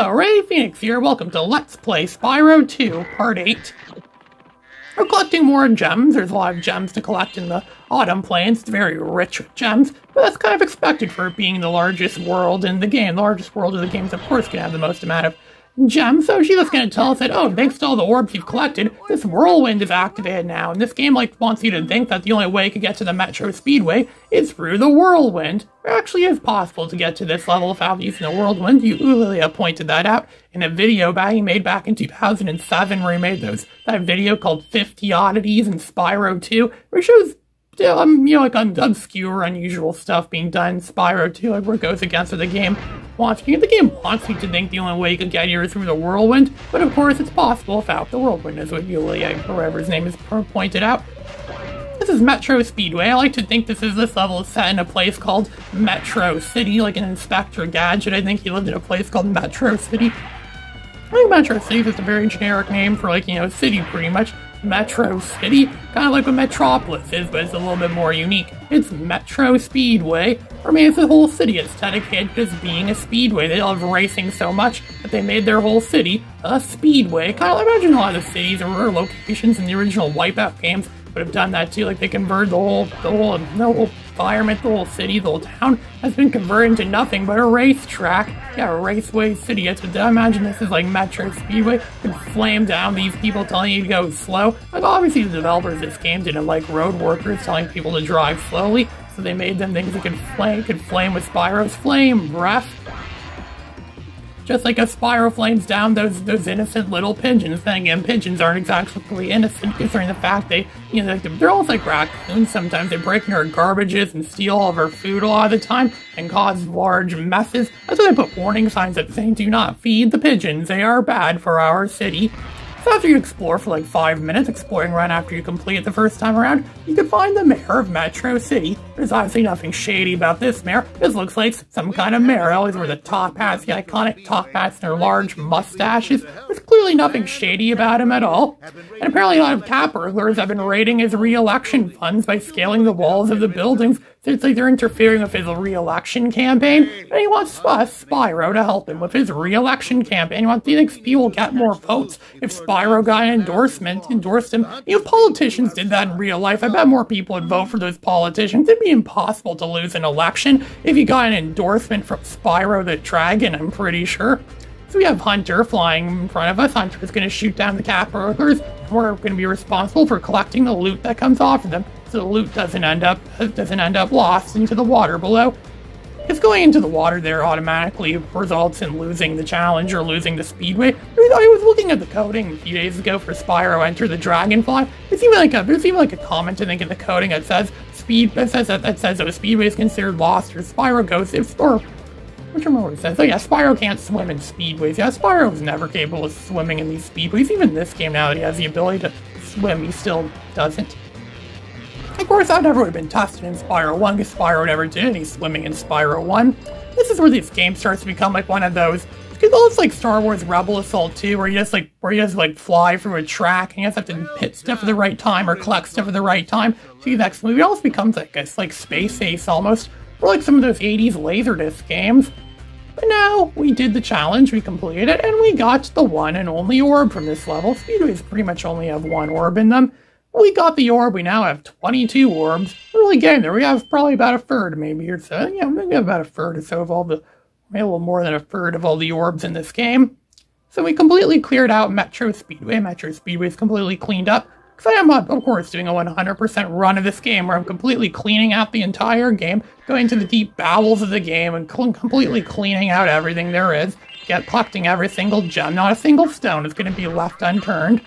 Hello, Ray Phoenix here. Welcome to Let's Play Spyro 2, Part 8. We're collecting more gems. There's a lot of gems to collect in the Autumn Plains. It's very rich with gems, but that's kind of expected for it being the largest world in the game. The largest world of the game is, of course, going to have the most amount of gems. So she's just going to tell us that, oh, thanks to all the orbs you've collected, this whirlwind is activated now. And this game wants you to think that the only way you can get to the Metro Speedway is through the whirlwind. It actually is possible to get to this level without using the whirlwind. Yulia pointed that out in a video he made back in 2007 where he made that video called 50 Oddities in Spyro 2, where he shows obscure, unusual stuff being done in Spyro 2, like where it goes against what the game wants you. The game wants you to think the only way you can get here is through the whirlwind, but of course it's possible without the whirlwind, is what Yulia, whoever his name is, pointed out. This is Metro Speedway. I like to think this level is set in a place called Metro City, like an Inspector Gadget. I think he lived in a place called Metro City. I think Metro City is just a very generic name for, city pretty much. Metro City, kind of like what Metropolis is, but it's a little bit more unique. It's Metro Speedway. For me, it's a whole city. It's dedicated to just being a speedway. They love racing so much that they made their whole city a speedway. Kind of, imagine a lot of cities or locations in the original Wipeout games would have done that too. Like they converted the whole environment, the whole city, the whole town has been converted into nothing but a racetrack. Yeah, a raceway city. I imagine this is like Metro Speedway. You can flame down these people telling you to go slow. Like obviously the developers of this game didn't like road workers telling people to drive slowly, so they made them things that could flame with Spyro's flame breath. Just like as Spyro flames down those innocent little pigeons. Then again, pigeons aren't exactly innocent, considering the fact they're almost like raccoons. Sometimes they break into our garbages and steal all of our food a lot of the time and cause large messes. That's why they put warning signs up saying, do not feed the pigeons, they are bad for our city. So after you explore for like 5 minutes, exploring right after you complete it the first time around, you can find the mayor of Metro City. There's obviously nothing shady about this mayor. This looks like some kind of mayor. They always wear the top hats, the iconic top hats, and their large mustaches. There's clearly nothing shady about him at all. And apparently a lot of cat burglars have been raiding his re-election funds by scaling the walls of the buildings. So it's like they're interfering with his re-election campaign, and he wants Spyro to help him with his re-election campaign. Do you think people will get more votes if Spyro got an endorsed him? Politicians did that in real life. I bet more people would vote for those politicians. It'd be impossible to lose an election if you got an endorsement from Spyro the Dragon, I'm pretty sure. So we have Hunter flying in front of us. Hunter's going to shoot down the cat burglars. We're going to be responsible for collecting the loot that comes off of them, so the loot doesn't end up lost into the water below. Because going into the water there automatically results in losing the challenge or losing the speedway. I was looking at the coding a few days ago for Spyro Enter the Dragonfly. There's even like a comment I think in the coding that says the speedway is considered lost, or Spyro goes which remember what it says. So yeah, Spyro can't swim in speedways. Yeah, Spyro was never capable of swimming in these speedways. Even this game, now that he has the ability to swim, he still doesn't. Of course, that never would have been tested in Spyro 1, because Spyro never did any swimming in Spyro 1. This is where this game starts to become like one of those, because it's like Star Wars Rebel Assault 2, where you just fly through a track, and you just have to hit stuff at the right time, or collect stuff at the right time. So the next movie almost becomes like Space Ace almost, or like some of those 80s Laserdisc games. But now, we did the challenge, we completed it, and we got the one and only orb from this level. Speedways pretty much only have one orb in them. We got the orb, we now have 22 orbs. We're really getting there. We have probably about a third maybe or so. Yeah, maybe about a third or so of maybe a little more than a third of all the orbs in this game. So we completely cleared out Metro Speedway. Metro Speedway is completely cleaned up. Because I am, of course, doing a 100% run of this game where I'm completely cleaning out the entire game, going to the deep bowels of the game and completely cleaning out everything there is, collecting every single gem. Not a single stone is going to be left unturned.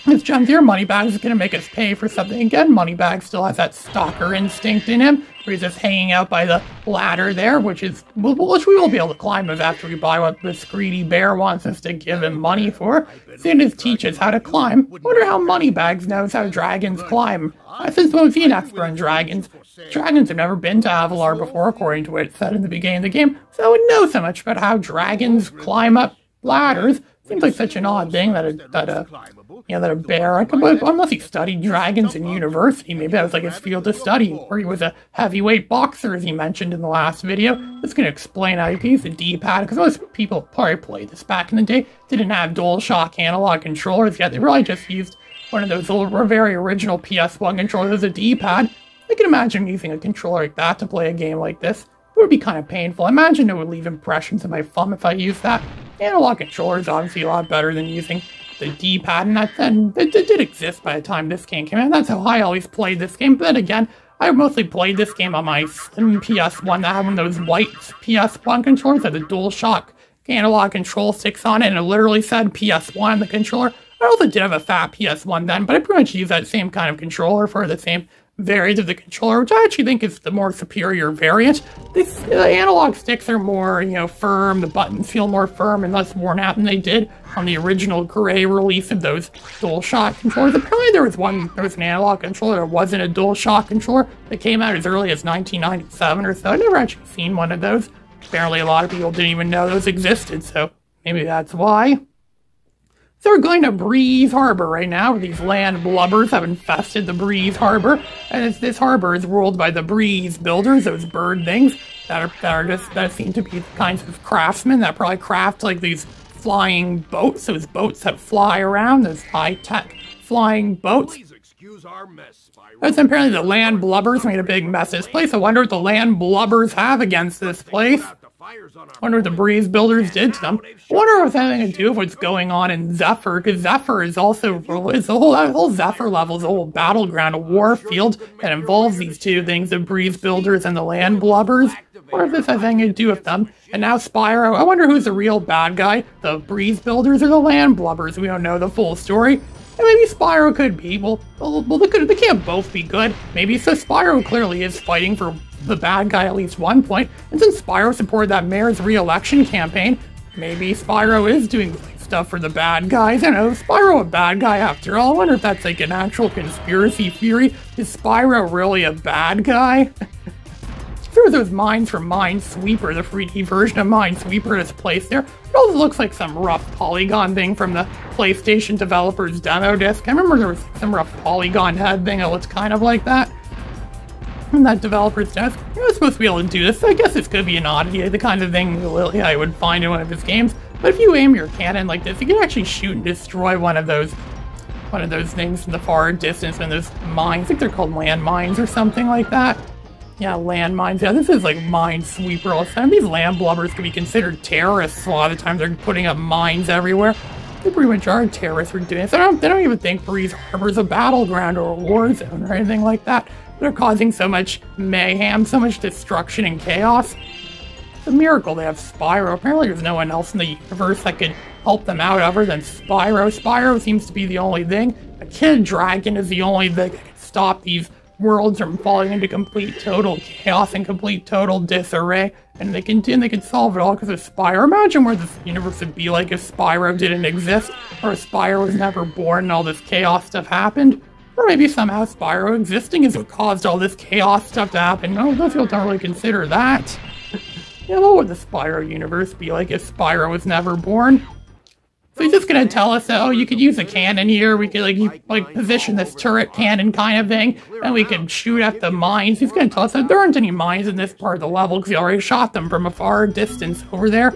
This gems here, Moneybags is going to make us pay for something. Again, Moneybags still has that stalker instinct in him, where he's just hanging out by the ladder there, which we will be able to climb with after we buy what this greedy bear wants us to give him money for. Soon as teaches how to climb. Wonder how Moneybags knows how dragons climb. Since we've seen an expert on dragons. Dragons have never been to Avalar before, according to what it said in the beginning of the game, so I wouldn't know so much about how dragons climb up ladders. Seems like such an odd thing that a bear, unless he studied dragons in university, maybe that was like his field of study, or he was a heavyweight boxer, as he mentioned in the last video. That's going to explain how you can use the D-pad, because most people probably played this back in the day, didn't have DualShock analog controllers yet. They probably just used one of those little, very original PS1 controllers as a D-pad. I can imagine using a controller like that to play a game like this. It would be kind of painful. I imagine it would leave impressions in my thumb if I used that. Analog controller is obviously a lot better than using the D-pad, and it did exist by the time this game came out. That's how I always played this game. But then again, I mostly played this game on my slim PS1 that had one of those white PS1 controllers that had the DualShock analog control sticks on it, and it literally said PS1 on the controller. I also did have a fat PS1 then, but I pretty much used that same kind of controller for the same variant of the controller, which I actually think is the more superior variant. The analog sticks are more, firm, the buttons feel more firm and less worn out than they did on the original gray release of those DualShock controllers. Apparently there was an analog controller that wasn't a DualShock controller that came out as early as 1997 or so. I've never actually seen one of those. Apparently a lot of people didn't even know those existed, so maybe that's why. So we're going to Breeze Harbor right now, where these land blubbers have infested the Breeze Harbor, and this harbor is ruled by the Breeze Builders, those bird things that seem to be the kinds of craftsmen that probably craft like these flying boats, those boats that fly around, those high-tech flying boats. Excuse our mess, Spyro. That's apparently the land blubbers made a big mess of this place. I wonder what the land blubbers have against this place. I wonder what the Breeze Builders did to them. I wonder if it's anything to do with what's going on in Zephyr, because Zephyr is also, the whole Zephyr level is a whole battleground, a war field that involves these two things, the Breeze Builders and the land blubbers. I wonder if this has anything to do with them. And now Spyro, I wonder who's the real bad guy, the Breeze Builders or the land blubbers. We don't know the full story. And maybe Spyro could be, well, they can't both be good. Maybe so Spyro clearly is fighting for the bad guy at least one point, and since Spyro supported that mayor's re-election campaign, maybe Spyro is doing stuff for the bad guys. I know, Spyro a bad guy after all. I wonder if that's like an actual conspiracy theory. Is Spyro really a bad guy? There were those mines from Minesweeper, the 3D version of Minesweeper that's placed there. It also looks like some rough polygon thing from the PlayStation developer's demo disc. I remember there was some rough polygon head thing that looks kind of like that. From that developer's desk. You're not supposed to be able to do this, so I guess this could be an oddity, the kind of thing I would find in one of his games. But if you aim your cannon like this, you can actually shoot and destroy one of those things from the far distance, and those mines, I think they're called land mines or something like that. Yeah, land mines. Yeah, this is like Minesweeper all the time. These land blubbers could be considered terrorists a lot of the time. They're putting up mines everywhere. They pretty much are terrorists for doing this. They don't even think Breeze Harbor is a battleground or a war zone or anything like that. They're causing so much mayhem, so much destruction and chaos. It's a miracle they have Spyro. Apparently there's no one else in the universe that could help them out other than Spyro. Spyro seems to be the only thing. A kid dragon is the only thing that can stop these worlds from falling into complete total chaos and complete total disarray. And they can solve it all because of Spyro. Imagine where this universe would be like if Spyro didn't exist, or if Spyro was never born and all this chaos stuff happened. Or maybe somehow Spyro existing is what caused all this chaos stuff to happen. No, those people don't really consider that. Yeah, what would the Spyro universe be like if Spyro was never born? So he's just gonna tell us that, oh, you could use a cannon here, we could like position this turret cannon kind of thing, and we could shoot at the mines. He's gonna tell us that there aren't any mines in this part of the level because he already shot them from a far distance over there.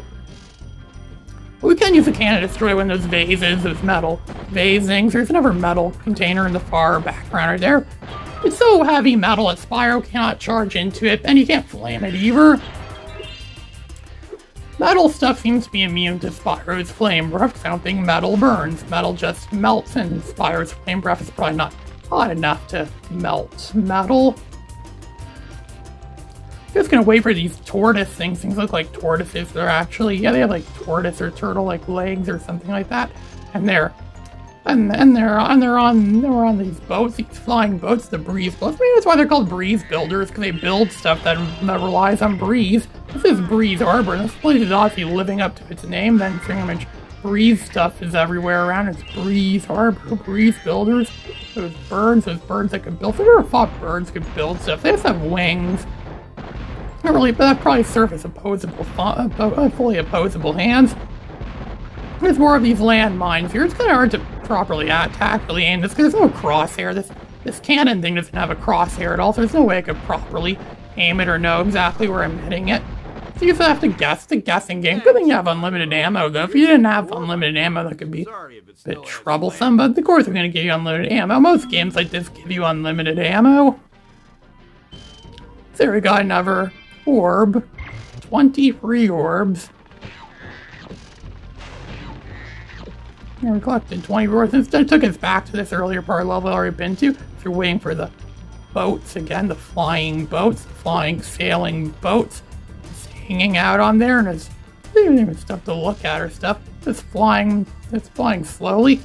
But we can use a cannon to destroy one of those vases, those metal vase things. There's another metal container in the far background right there. It's so heavy metal that Spyro cannot charge into it, and you can't flame it either. Metal stuff seems to be immune to Spyro's flame breath, because I don't think metal burns. Metal just melts, and Spyro's flame breath is probably not hot enough to melt metal. Just gonna wait for these tortoise things. Things look like tortoises. They're actually, yeah, they have like tortoise or turtle-like legs or something like that. And they're on these boats, these flying boats, the breeze boats. Maybe that's why they're called breeze builders, because they build stuff that relies on breeze. This is Breeze Harbor, and this place is obviously living up to its name. Then pretty much breeze stuff is everywhere around. It's Breeze Harbor, breeze builders. Those birds that could build. I never thought birds could build stuff. They just have wings. Not really, but that probably serve as opposable, fully opposable hands. There's more of these landmines here. It's kind of hard to properly tactically aim this because there's no crosshair. This cannon thing doesn't have a crosshair at all, so there's no way I could properly aim it or know exactly where I'm hitting it. So you just have to guess. It's a guessing game. Good thing you have unlimited ammo, though. If you didn't have unlimited ammo, that could be a bit troublesome, but of course they're going to give you unlimited ammo. Most games like this give you unlimited ammo. So there we got another orb. 23 orbs. Yeah, we collected 20 orbs. It took us back to this earlier part of the level I've already been to. So we're waiting for the boats again, the flying boats, the flying sailing boats. Just hanging out on there, and there's even stuff to look at or stuff. It's flying slowly. You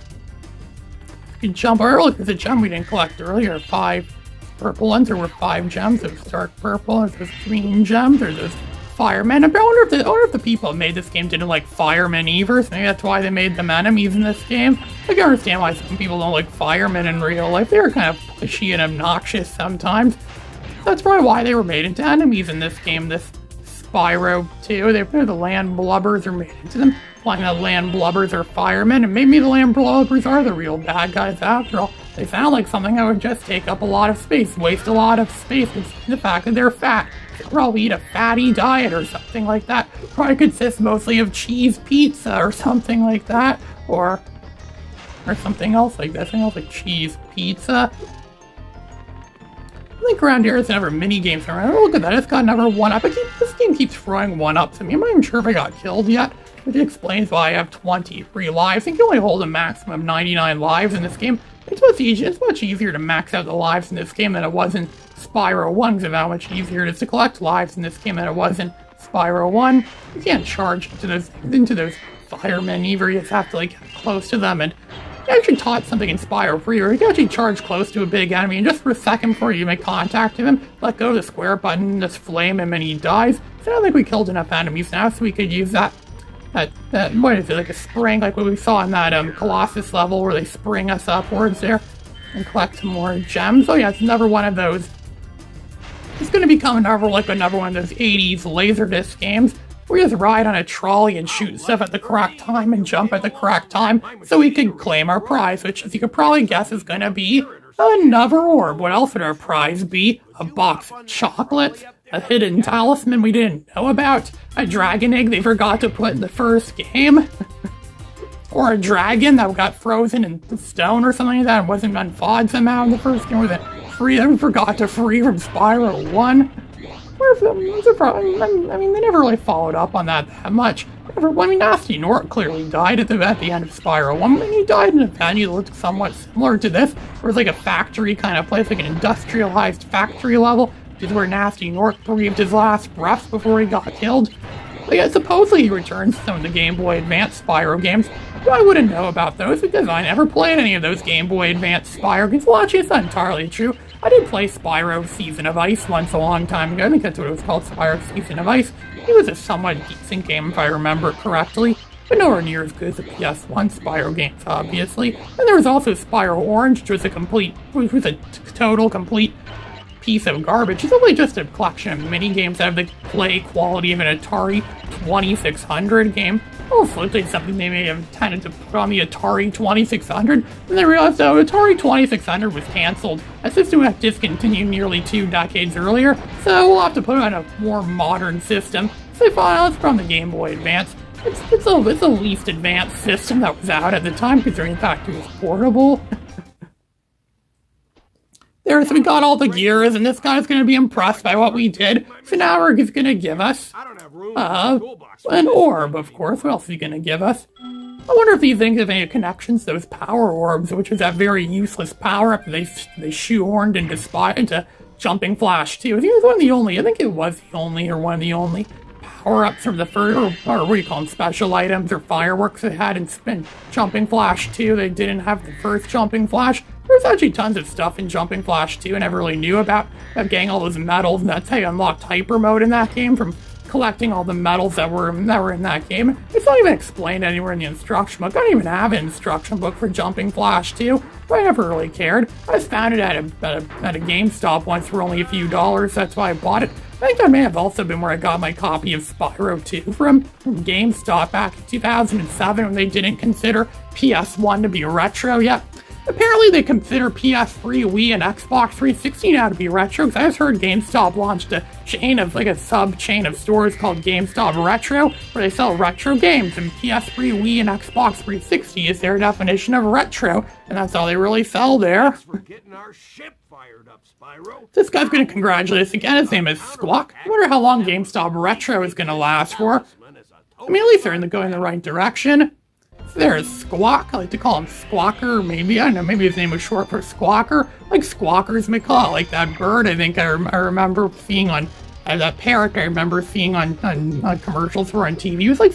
can jump. Oh, look, there's a gem we didn't collect earlier. 5 purple ones. There were 5 gems. There's dark purple. There's those green gems. There's those firemen. I wonder if the people who made this game didn't like firemen either. So maybe that's why they made them enemies in this game. I can understand why some people don't like firemen in real life. They're kind of pushy and obnoxious sometimes. That's probably why they were made into enemies in this game. This Spyro 2. The land blubbers are made into them. Like the land blubbers are firemen, and maybe the land blubbers are the real bad guys after all. They sound like something that would just take up a lot of space, waste a lot of space, considering the fact that they're fat. They probably eat a fatty diet or something like that. Probably consists mostly of cheese pizza or something like that, or something else like that. Something else like cheese pizza. I think around here there's another mini game somewhere. Oh, look at that! It's got another 1-up. This game keeps throwing 1-ups at me. I'm not even sure if I got killed yet. Which explains why I have 23 lives. I think you only hold a maximum of 99 lives in this game. It's much easier to max out the lives in this game than it was in Spyro 1, because of how much easier it is to collect lives in this game than it was in Spyro 1. You can't charge into those firemen either. You just have to, like, get close to them. And you actually taught something in Spyro 3 where you can actually charge close to a big enemy, and just for a second before you make contact with him, let go of the square button, and just flame him, and he dies. So I don't think we killed enough enemies now, so we could use that what is it, like a spring, like what we saw in that Colossus level where they spring us upwards there and collect some more gems. Oh yeah, it's another one of those. It's going to become another one of those 80s Laserdisc games where you just ride on a trolley and shoot stuff at the correct time and jump at the correct time so we can claim our prize, which, as you could probably guess, is going to be another orb. What else would our prize be? A box of chocolates? A hidden talisman we didn't know about? A dragon egg they forgot to put in the first game? Or a dragon that got frozen in the stone or something like that and wasn't unthawed somehow in the first game? Or that we forgot to free from Spyro 1? I mean, they never really followed up on that much. Nasty Nort clearly died at the end of Spyro 1. When he died in a venue that looked somewhat similar to this, where it was like a factory kind of place, like an industrialized factory level, which is where Nasty Nort breathed his last breath before he got killed. But yeah, supposedly he returns to some of the Game Boy Advance Spyro games, but I wouldn't know about those because I never played any of those Game Boy Advance Spyro games. Well, actually, it's not entirely true. I did play Spyro Season of Ice once a long time ago. I think that's what it was called, Spyro Season of Ice. It was a somewhat decent game if I remember correctly, but nowhere near as good as the PS1 Spyro games, obviously. And there was also Spyro Orange, which was a total complete piece of garbage. It's only just a collection of mini-games that have the play quality of an Atari 2600 game. Also, looked like something they may have intended to put on the Atari 2600, and they realized that Atari 2600 was cancelled. That system got discontinued nearly 2 decades earlier, so we'll have to put on a more modern system. So they thought, let's put on the Game Boy Advance. It's the least advanced system that was out at the time, considering the fact it was portable. So we got all the gears, and this guy's going to be impressed by what we did. So now he's going to give us an orb, of course. What else is he going to give us? I wonder if these things have any connections to those power orbs, which is that very useless power-up that they shoehorned into Jumping Flash 2. I think it was one of the only, or one of the only power-ups from the first, or what do you call them, special items or fireworks they had in Jumping Flash 2. They didn't have the first Jumping Flash. There's actually tons of stuff in Jumping Flash 2 I never really knew about getting all those medals, and that's how you unlocked Hyper Mode in that game, from collecting all the medals that were in that game. It's not even explained anywhere in the instruction book. I don't even have an instruction book for Jumping Flash 2, but I never really cared. I just found it at a GameStop once for only a few dollars, that's why I bought it. I think that may have also been where I got my copy of Spyro 2 from GameStop back in 2007 when they didn't consider PS1 to be retro yet. Apparently they consider PS3, Wii, and Xbox 360 now to be retro, because I just heard GameStop launched a chain of, like a sub-chain of stores called GameStop Retro, where they sell retro games, and PS3, Wii, and Xbox 360 is their definition of retro, and that's all they really sell there. Thanks for getting our ship fired up, Spyro. This guy's gonna congratulate us again. His name is Squawk. I wonder how long GameStop Retro is gonna last for. I mean, at least they're going in the right direction. There's Squawk. I like to call him Squawker, maybe. I don't know, maybe his name was short for Squawker. Like Squawkers may call it, like that bird I think I remember seeing on, that parrot I remember seeing on commercials for on TV. It was like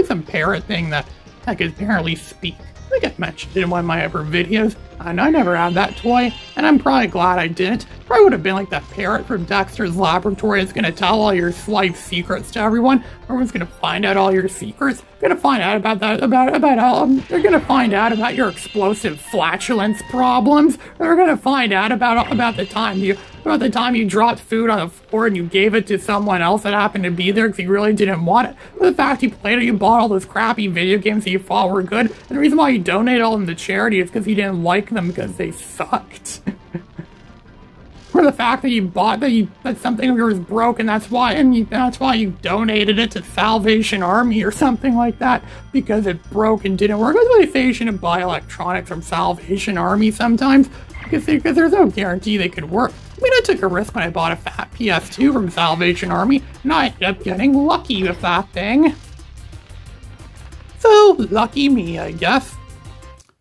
some parrot thing that could apparently speak. I think I mentioned it in one of my other videos, and I never had that toy, and I'm probably glad I didn't. Probably would have been like that parrot from Dexter's Laboratory that's gonna tell all your life secrets to everyone. Everyone's gonna find out all your secrets. They're gonna find out about that, they're gonna find out about your explosive flatulence problems. They're gonna find out about the time you dropped food on the floor and you gave it to someone else that happened to be there because you really didn't want it. But the fact you played it, you bought all those crappy video games that you thought were good, and the reason why you donated all of them to charity is because you didn't like them because they sucked. Or the fact that you bought that something of yours broke and that's why you donated it to Salvation Army or something like that because it broke and didn't work. That's why they say you shouldn't buy electronics from Salvation Army sometimes because there's no guarantee they could work. I mean, I took a risk when I bought a fat PS2 from Salvation Army, and I ended up getting lucky with that thing. So, lucky me, I guess.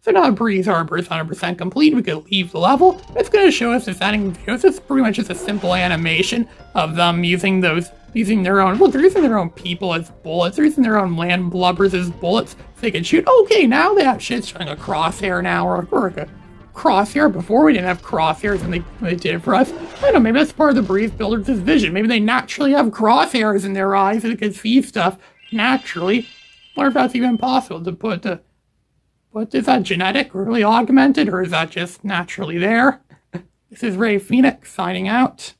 So now Breeze Harbor is 100% complete, we could leave the level. It's going to show us this ending video. It's pretty much just a simple animation of them using their own, look, they're using their own people as bullets. They're using their own land blubbers as bullets so they can shoot. Okay, now they have shit showing a crosshair now, or a crosshair. Before we didn't have crosshairs and they did it for us. I don't know, maybe that's part of the Breeze Builders' vision. Maybe they naturally have crosshairs in their eyes so they can see stuff naturally. I wonder if that's even possible to put what is that, genetic or really augmented, or is that just naturally there? This is Ray Phoenix signing out.